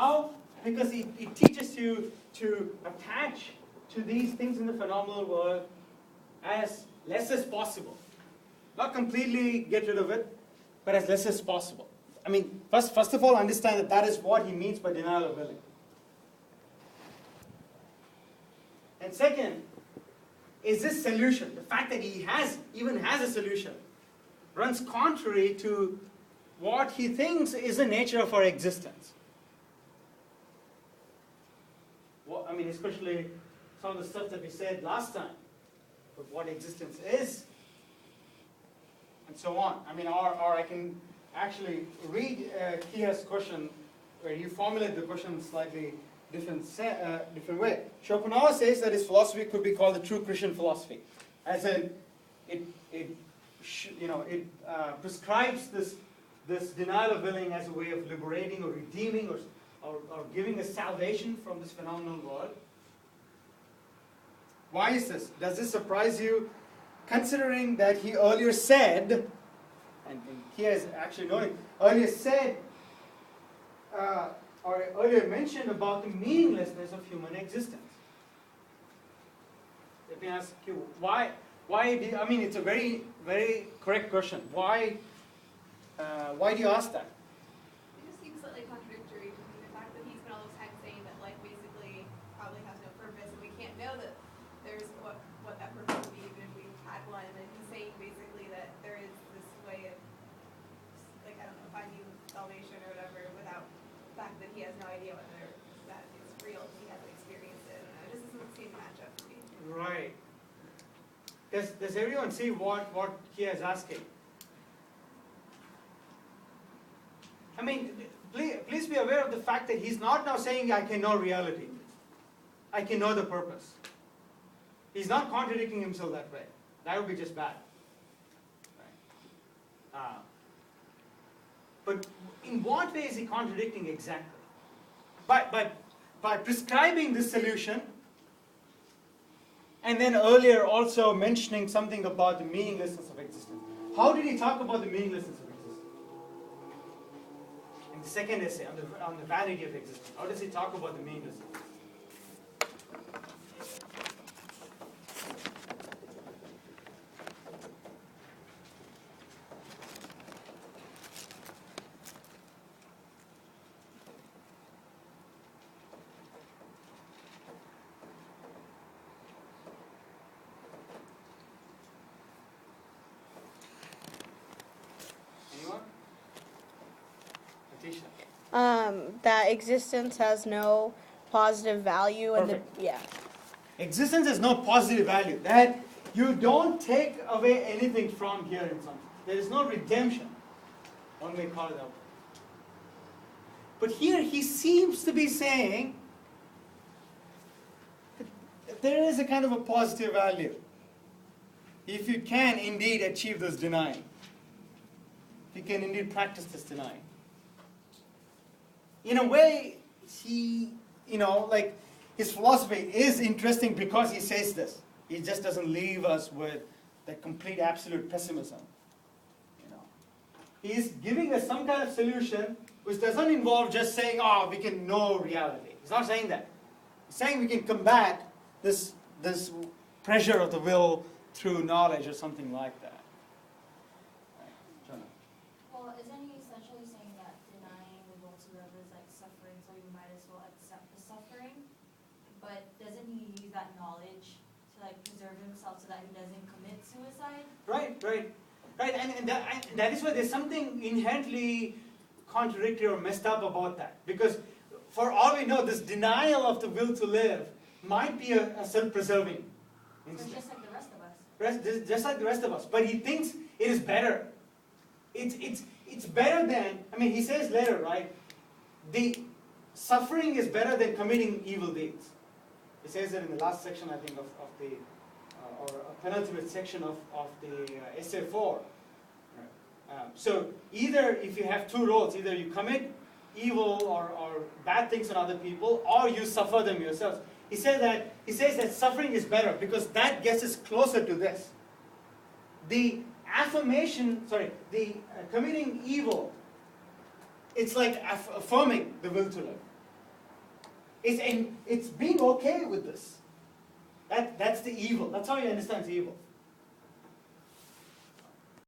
How? Because it teaches you to attach to these things in the phenomenal world as less as possible. Not completely get rid of it, but as less as possible. I mean, first of all, understand that that is what he means by denial of willing. And second, is this solution, the fact that he even has a solution, runs contrary to what he thinks is the nature of our existence. Well, I mean, especially some of the stuff that we said last time, of what existence is, and so on. I mean, or I can actually read Kia's question, where he formulated the question in a slightly different way. Schopenhauer says that his philosophy could be called the true Christian philosophy, as in it prescribes this denial of willing as a way of liberating or redeeming or giving us salvation from this phenomenal world. Why is this? Does this surprise you? Considering that he earlier said, and Kia is actually noting, earlier said, or earlier mentioned about the meaninglessness of human existence. Let me ask you, why I mean, it's a very, very correct question. Why do you ask that? It just seems slightly contradictory to the fact that he spent all this time saying that life basically probably has no purpose, and we can't know that there's what that purpose would be even if we had one. And then he's saying basically that there is this way of, like, I don't know, finding salvation or whatever without the fact that he has no idea whether that is real. He hasn't experienced it. And it just doesn't seem to match up to me. Right. Does everyone see what Kia is asking? I mean, please be aware of the fact that he's not now saying I can know reality. I can know the purpose. He's not contradicting himself that way. That would be just bad. Right? But in what way is he contradicting exactly? By prescribing this solution, and then earlier also mentioning something about the meaninglessness of existence. How did he talk about the meaninglessness of existence? In the second essay, on the vanity of existence. How does he talk about the meaninglessness? That existence has no positive value, and Existence has no positive value. That you don't take away anything from here in something. There is no redemption. One may call it that way. But here he seems to be saying that there is a kind of a positive value. If you can indeed achieve this denying. If you can indeed practice this denying. In a way, his philosophy is interesting because he says this. He just doesn't leave us with that complete absolute pessimism. He's giving us some kind of solution which doesn't involve just saying, oh, we can know reality. He's not saying that. He's saying we can combat this pressure of the will through knowledge or something like that. Well, isn't he essentially saying that denying the will to live is like suffering, so you might as well accept the suffering? But doesn't he use that knowledge to like preserve himself so that he doesn't commit suicide? Right. And that is why there's something inherently contradictory or messed up about that. Because for all we know, this denial of the will to live might be a self-preserving instinct. So just like the rest of us. Just like the rest of us. But he thinks it is better. It's better than, he says later, right? The suffering is better than committing evil deeds. He says that in the last section, I think, of the, or a penultimate section of the essay 4. So either, if you have two roles, either you commit evil or bad things on other people, or you suffer them yourselves. He says that suffering is better because that gets us closer to this. The committing evil, it's like affirming the will to live. It's being okay with this. That's the evil. That's how he understands evil.